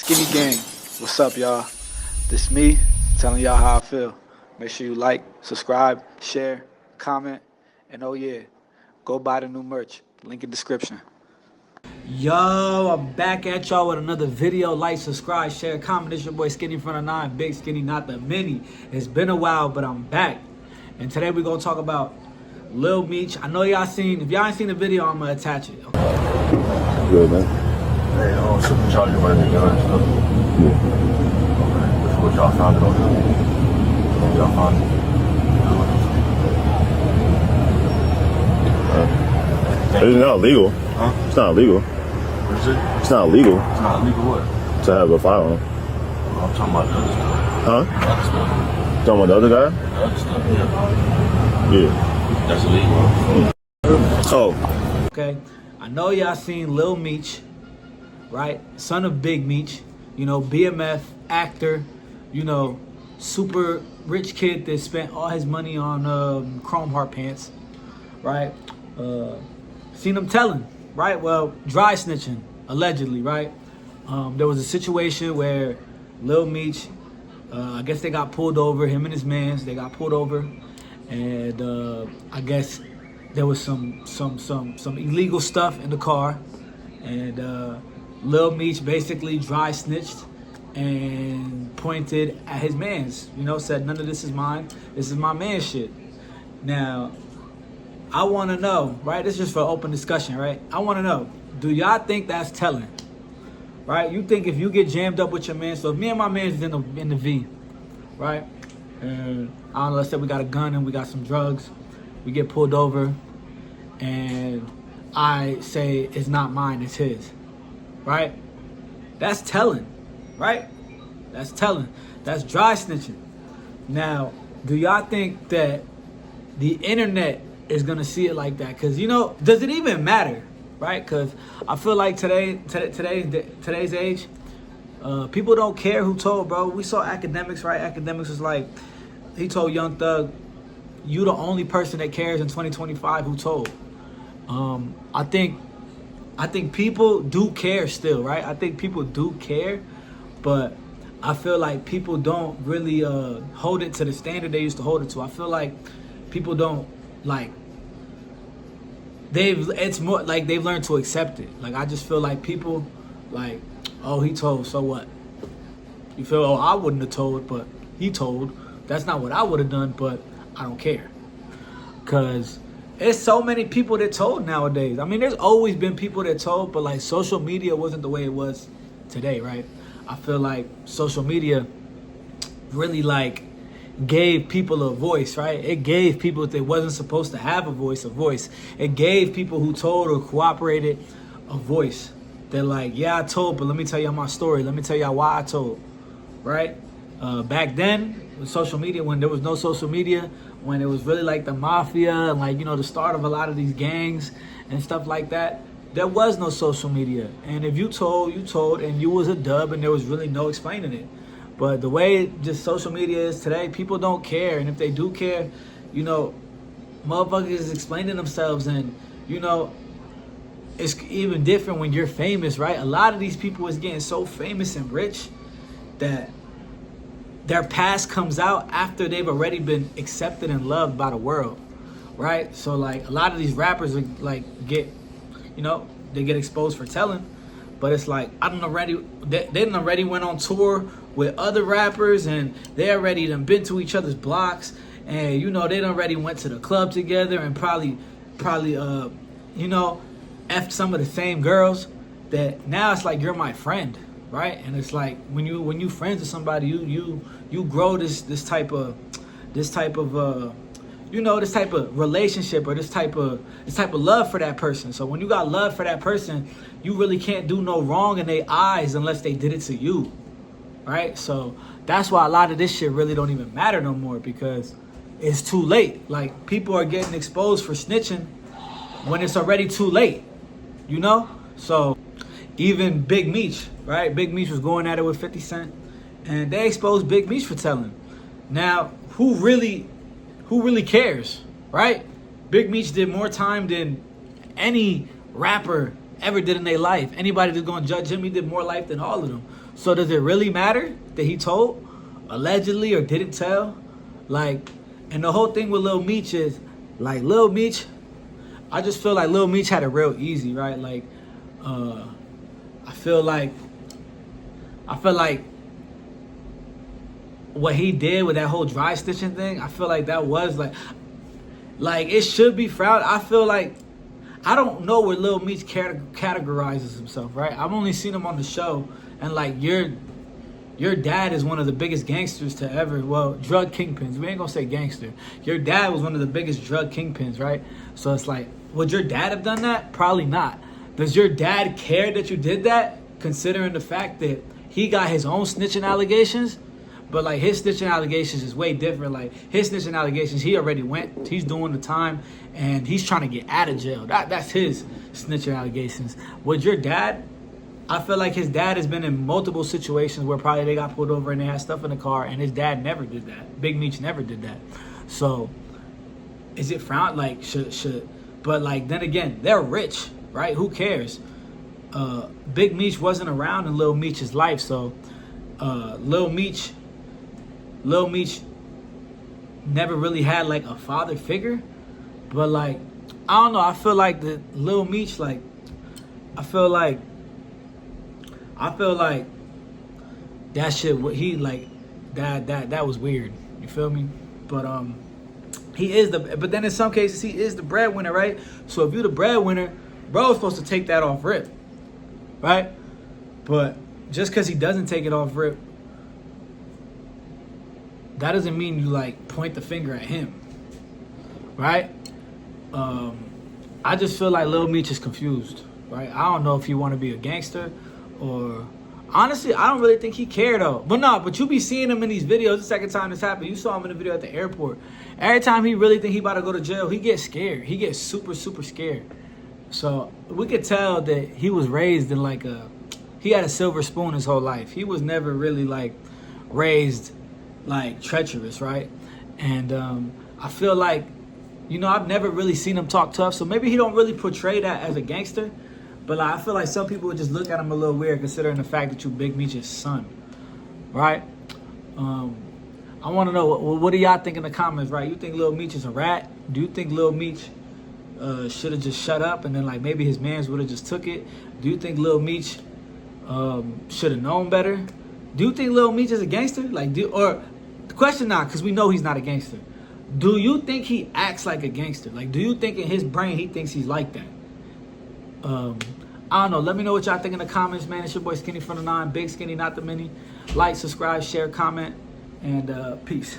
Skinny Gang, what's up, y'all? This me telling y'all how I feel. Make sure you like, subscribe, share, comment, and oh yeah, go buy the new merch. Link in description. Yo, I'm back at y'all with another video. Like, subscribe, share, comment. It's your boy Skinnyfromthe9, Big Skinny, not the mini. It's been a while, but I'm back. And today we're gonna talk about Lil Meech. I know y'all seen, if y'all ain't seen the video, I'm gonna attach it. Good, man. Hey, supercharger right there, guys. Yeah. That's what y'all found it on. Y'all found it. It's not illegal. Huh? It's not illegal. What is it? It's not illegal It's not illegal what? to have a firearm. I'm talking about the other stuff. Huh? The other stuff. Talking about the other guy? The other stuff, yeah. Yeah. That's illegal. Oh. Okay, I know y'all seen Lil Meech, right? Son of Big Meech, you know, BMF, actor, you know, super rich kid that spent all his money on chrome heart pants, right? Seen him telling, right? Well, dry snitching, allegedly, right? There was a situation where Lil Meech, I guess they got pulled over, him and his mans, they got pulled over, and I guess there was some illegal stuff in the car, and Lil Meech basically dry snitched and pointed at his mans, you know, said none of this is mine, this is my man's shit. Now, I want to know, right? This is just for open discussion, right? I want to know, do y'all think that's telling? Right? You think if you get jammed up with your man, so if me and my man's in the V, right? And I don't know, let's say we got a gun and we got some drugs, we get pulled over, and I say it's not mine, it's his, right? That's telling, right? That's telling. That's dry snitching. Now, do y'all think that the internet is gonna see it like that? Because, you know, does it even matter, right? Because I feel like today's age, people don't care who told, bro. We saw Academics, right? Academics was like, he told Young Thug, you the only person that cares in 2025 who told. I think people do care still, right? I think people do care, but I feel like people don't really hold it to the standard they used to hold it to. I feel like people don't, like, it's more like they've learned to accept it. Like, I just feel like people, like, oh, he told, so what? You feel, oh, I wouldn't have told, but he told. That's not what I would have done, but I don't care. Because there's so many people that told nowadays. I mean, there's always been people that told, but like social media wasn't the way it was today, right? I feel like social media really like gave people a voice, right? It gave people that wasn't supposed to have a voice. It gave people who told or cooperated a voice. They're like, yeah, I told, but let me tell y'all my story. Let me tell y'all why I told, right? Back then, with social media, when there was no social media, when it was really like the mafia and like, you know, the start of a lot of these gangs and stuff like that, there was no social media. And if you told, and you was a dub, and there was really no explaining it. But the way just social media is today, people don't care. And if they do care, you know, motherfuckers is explaining themselves. And, you know, it's even different when you're famous, right? A lot of these people is getting so famous and rich that their past comes out after they've already been accepted and loved by the world, right? So, like, a lot of these rappers, like, get, you know, they get exposed for telling. But it's like, they done already went on tour with other rappers, and they already done been to each other's blocks, and, you know, they done already went to the club together and probably, you know, effed some of the same girls, that now it's like, you're my friend, right? And it's like, when you friends with somebody, you grow this type of you know, this type of relationship, or this type of love for that person. So when you got love for that person, you really can't do no wrong in their eyes unless they did it to you, right? So that's why a lot of this shit really don't even matter no more, because it's too late. Like, people are getting exposed for snitching when it's already too late, you know? So even Big Meech, right? Big Meech was going at it with 50 Cent, and they exposed Big Meech for telling. Now, who really cares, right? Big Meech did more time than any rapper ever did in their life. Anybody that's gonna judge him, he did more life than all of them. So does it really matter that he told, allegedly, or didn't tell? Like, and the whole thing with Lil Meech is, like, Lil Meech, I just feel like Lil Meech had it real easy, right? Like, I feel like what he did with that whole dry stitching thing, I feel like that was like it should be frowned. I feel like, I don't know where Lil Meech categorizes himself, right? I've only seen him on the show, and like your dad is one of the biggest gangsters to ever, well, drug kingpins. We ain't gonna say gangster. Your dad was one of the biggest drug kingpins, right? So it's like, would your dad have done that? Probably not. Does your dad care that you did that, considering the fact that he got his own snitching allegations? But like his snitching allegations is way different. Like his snitching allegations, he already went, he's doing the time, and he's trying to get out of jail. That's his snitching allegations. Would your dad? I feel like his dad has been in multiple situations where probably they got pulled over and they had stuff in the car, and his dad never did that. Big Meech never did that. So is it frowned? Like should but like then again, they're rich, right? Who cares? Big Meech wasn't around in Lil Meech's life, so Lil Meech never really had like a father figure. But like, I don't know, I feel like the Lil Meech, like I feel like that shit, what he like, that was weird. You feel me? But but then in some cases he is the breadwinner, right? So if you're the breadwinner, bro's supposed to take that off rip, right? But just because he doesn't take it off rip, that doesn't mean you like point the finger at him, right? I just feel like Lil Meech is confused, right? I don't know if he want to be a gangster, or honestly, I don't really think he cared though. But you be seeing him in these videos. The second time this happened, you saw him in the video at the airport. Every time he really think he about to go to jail, he gets scared. He gets super, super scared. So we could tell that he was raised in like he had a silver spoon his whole life. He was never really like raised like treacherous, right? And I feel like, you know, I've never really seen him talk tough, so maybe he don't really portray that as a gangster. But like, I feel like some people would just look at him a little weird, considering the fact that you Big Meech's son, right? I want to know, what do y'all think in the comments, right? You think Lil Meech is a rat? Do you think Lil Meech should have just shut up, and then like maybe his mans would have just took it? Do you think Lil Meech should have known better? Do you think Lil Meech is a gangster? Like, or the question now, because we know he's not a gangster. Do you think he acts like a gangster? Like, do you think in his brain he thinks he's like that? I don't know. Let me know what y'all think in the comments, man. It's your boy Skinny from the 9. Big Skinny, not the mini. Like, subscribe, share, comment, and peace.